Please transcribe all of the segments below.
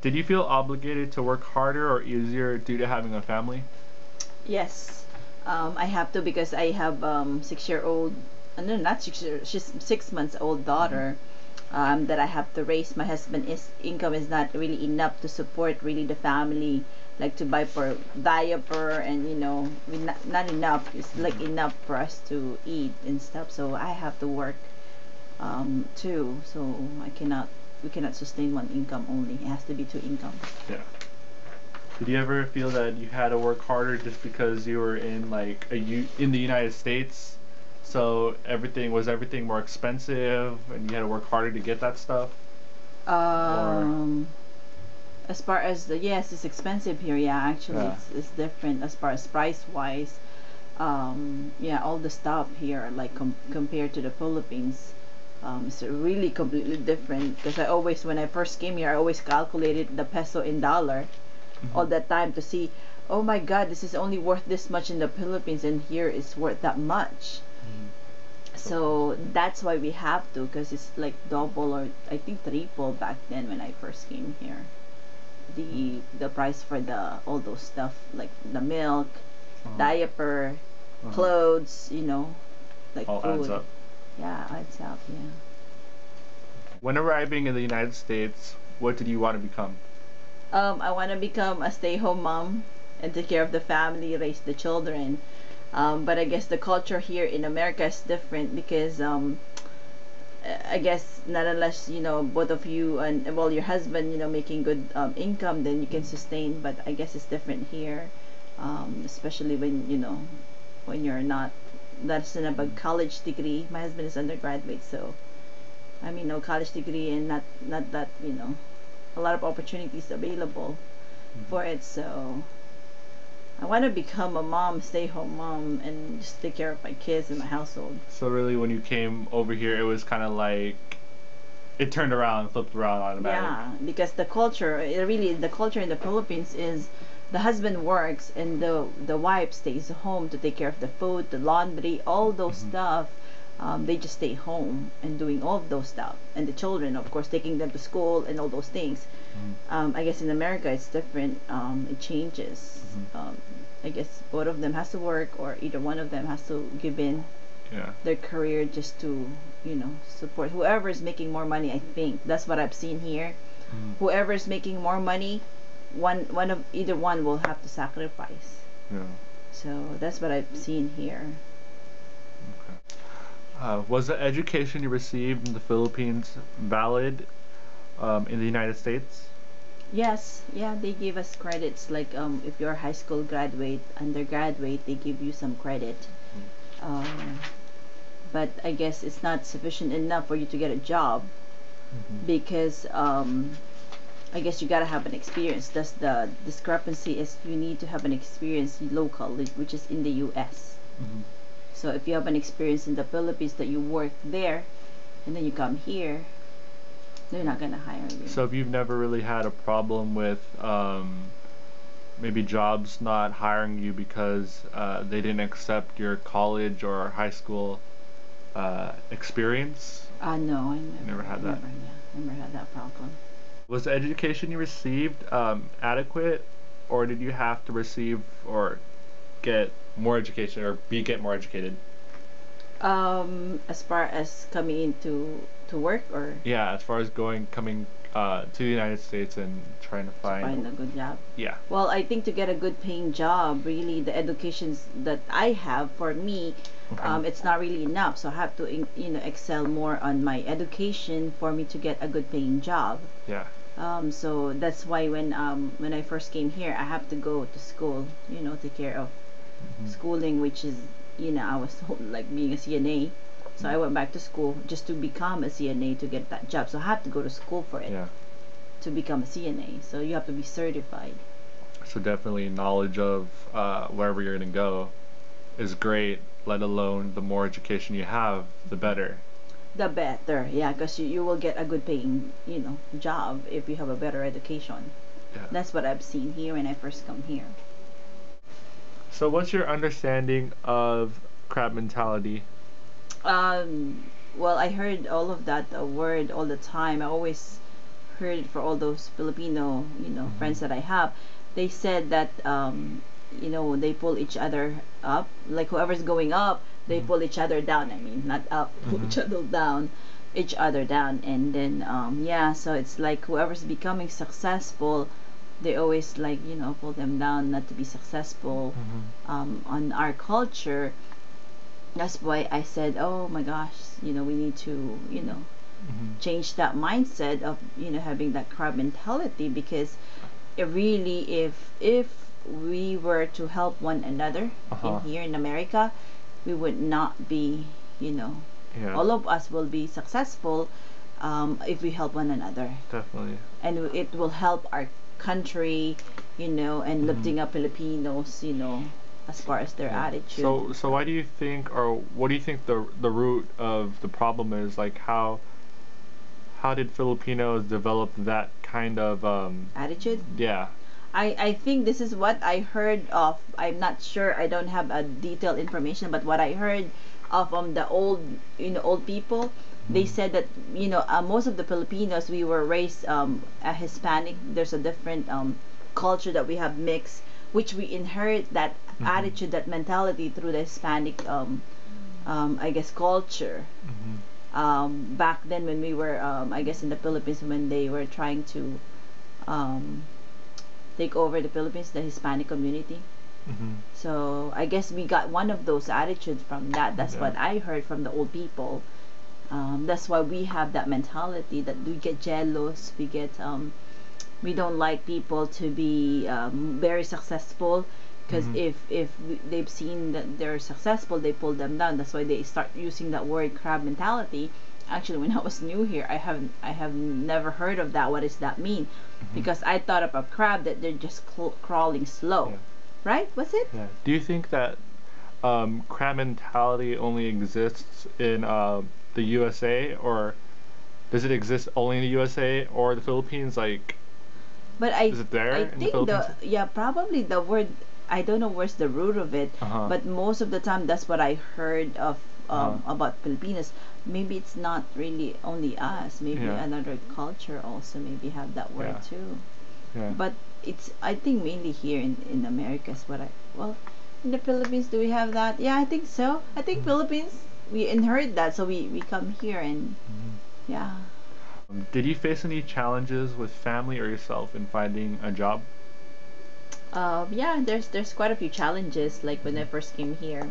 Did you feel obligated to work harder or easier due to having a family? Yes, I have to because I have 6 year old, no, not 6 year, she's 6 months old Mm-hmm. daughter that I have to raise. My husband is income is not really enough to support really the family, like to buy for diaper and not enough. It's like Mm-hmm. enough for us to eat and stuff. So I have to work too. So we cannot sustain one income only. It has to be two income. Yeah. Did you ever feel that you had to work harder just because you were in in the United States? So everything more expensive and you had to work harder to get that stuff? Or Um, as far as the yes, it's expensive here. Yeah, actually, yeah. it's different as far as price wise. Yeah, all the stuff here, like compared to the Philippines, it's really completely different. Because I always, when I first came here, I always calculated the peso in dollar Mm-hmm. all that time to see, oh my God, this is only worth this much in the Philippines, and here it's worth that much. Mm-hmm. So that's why we have to, because it's like double or I think triple back then when I first came here. The price for the all those stuff like the milk, Uh-huh. diaper, Uh-huh. clothes, like All adds food. up. Yeah, it's up. Yeah. When arriving in the United States, what did you want to become? I want to become a stay-home mom and take care of the family, raise the children. But I guess the culture here in America is different because I guess not unless both of you and well your husband making good income, then you can sustain. But I guess it's different here, especially when when you're not that's in a college degree. My husband is undergraduate, so I mean no college degree and not that a lot of opportunities available Mm-hmm. for it. So I want to become a mom, stay home mom, and just take care of my kids and my household. So really, when you came over here, it was kind of like it turned around, flipped around automatic. Yeah, because the culture in the Philippines is the husband works and the wife stays home to take care of the food, the laundry, all those Mm-hmm. stuff. They just stay home and doing all of those stuff, and the children, of course, taking them to school and all those things. Mm-hmm. I guess in America it's different. It changes. Mm-hmm. I guess both of them has to work, or either one of them has to give in Yeah. their career just to support whoever is making more money. I think that's what I've seen here. Mm-hmm. Whoever is making more money, one of either one will have to sacrifice. Yeah. So that's what I've seen here. Okay. Was the education you received in the Philippines valid in the United States? Yes, yeah, they give us credits like if you're a high school graduate, undergraduate, they give you some credit. Um, but I guess it's not sufficient enough for you to get a job Mm-hmm. because I guess you gotta have an experience. That's the discrepancy is you need to have an experience local, which is in the U.S. Mm-hmm. So if you have an experience in the Philippines that you work there, and then you come here, they're not gonna hire you. So if you've never really had a problem with maybe jobs not hiring you because they didn't accept your college or high school experience? No, You never had that. never had that problem. Was the education you received adequate, or did you have to receive or get more education or get more educated? As far as coming into to work or Yeah, as far as coming to the United States and trying to to find, find a good job. yeah. Well, I think to get a good paying job, really, the educations that I have for me, Okay. it's not really enough. So I have to, excel more on my education for me to get a good paying job. Yeah. So that's why when I first came here, I have to go to school, take care of Hmm. schooling, which is, I was told like being a CNA. So I went back to school just to become a CNA to get that job. So I have to go to school for it Yeah. to become a CNA. So you have to be certified. So definitely knowledge of wherever you're gonna go is great. Let alone the more education you have, the better. The better, yeah, because you will get a good paying, job if you have a better education. Yeah. That's what I've seen here when I first come here. So what's your understanding of crab mentality? Well, I heard all of that word all the time. I always heard for all those Filipino, friends Mm-hmm. that I have. They said that they pull each other up. Like whoever's going up, they Mm-hmm. pull each other down. I mean, not up, pull Mm-hmm. each other down, and then yeah. So it's like whoever's becoming successful, they always like pull them down not to be successful. Mm-hmm. On our culture, that's why I said, oh my gosh, we need to Mm-hmm. change that mindset of having that crab mentality, because it really, if we were to help one another in Uh-huh. here in America, we would not be, you know Yeah, all of us will be successful, if we help one another, definitely. and it will help our country, and Mm-hmm. lifting up Filipinos, as far as their Yeah. attitude. So why do you think, or what do you think the root of the problem is? Like how did Filipinos develop that kind of Attitude. yeah. I think this is what I heard of. I'm not sure. I don't have a detailed information, but what I heard of the old people, they Mm-hmm. said that most of the Filipinos, we were raised a Hispanic. There's a different culture that we have mixed, which we inherit that Mm-hmm. attitude, that mentality through the Hispanic, I guess, culture. Mm-hmm. Back then when we were, I guess, in the Philippines, when they were trying to um, take over the Philippines, the Hispanic community. Mm-hmm. So I guess we got one of those attitudes from that. That's Yeah. what I heard from the old people. That's why we have that mentality that we get jealous. We don't like people to be very successful, because Mm-hmm. if they've seen that they're successful, they pull them down. That's why they start using that word crab mentality. Actually, when I was new here, I have never heard of that. What does that mean? Mm-hmm. Because I thought of a crab that they're just crawling slow, Yeah. right? Was it? Yeah. Do you think that crab mentality only exists in the USA, or does it exist only in the USA or the Philippines? Like, But I is it there I in the think Philippines? the yeah, probably the word, I don't know where's the root of it, Uh-huh. but most of the time that's what I heard of, Uh-huh. about Filipinos. Maybe it's not really only us. Maybe Yeah. another culture also maybe have that Yeah. word too. Yeah. But it's, I think, mainly here in America is what I, well, in the Philippines, do we have that? Yeah, I think so. I think Mhm. Philippines, we inherit that, so we come here and Mhm. yeah. Did you face any challenges with family or yourself in finding a job? Yeah, there's quite a few challenges. Like when I Mhm. first came here,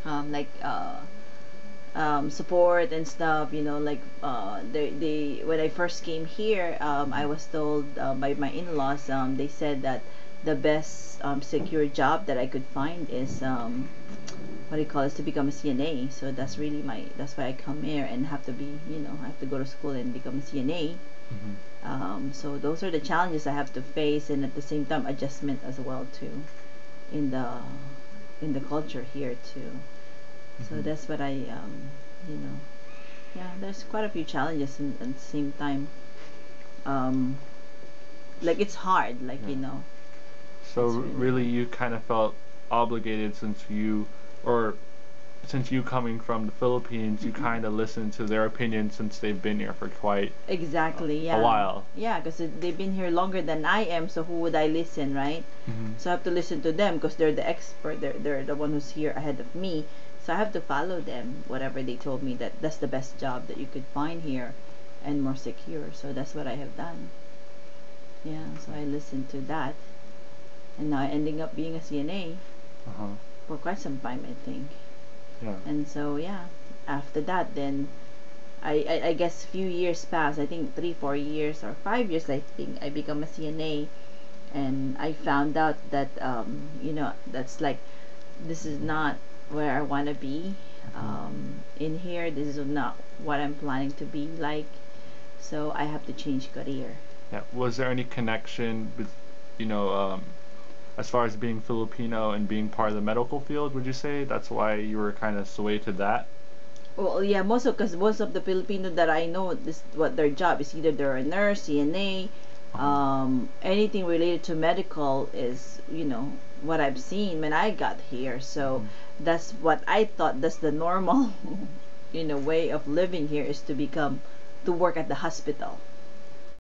like support and stuff. Like they when I first came here, I Mhm. was told by my in-laws. They said that the best secure job that I could find is, what do you call it, to become a CNA. So that's why I come here and have to be, I have to go to school and become a CNA. Mhm. So those are the challenges I have to face, and at the same time adjustment as well too, in the culture here too. So Mhm. that's what I, you know yeah, there's quite a few challenges, and at the same time, um, like it's hard, like, Yeah. So it's really really, hard. you kind of felt obligated or since you coming from the Philippines, you Mm-mm. kind of listened to their opinion since they've been here for quite Exactly, a yeah. while. Yeah, because they've been here longer than I am, so who would I listen, right? Mhm. So I have to listen to them because they're the expert. They're the one who's here ahead of me. So I have to follow them, whatever they told me, that that's the best job that you could find here and more secure. So that's what I have done. Yeah, so I listened to that. And now ending up being a CNA Uh-huh. for quite some time, I think. Yeah. And so, yeah, after that, then I guess a few years passed. I think 3 4 years or 5 years, I think I become a CNA, and I found out that, that's like, this is not where I want to be. Mhm. In here, this is not what I'm planning to be like. So I have to change career. Yeah. Was there any connection with, you know, as far as being Filipino and being part of the medical field? Would you say that's why you were kind of swayed to that? Well, yeah, because most of the Filipino that I know, this what their job is, either they're a nurse, CNA, Uh-huh. anything related to medical is, what I've seen when I got here. So Mhm. that's what I thought. That's the normal, way of living here, is to work at the hospital.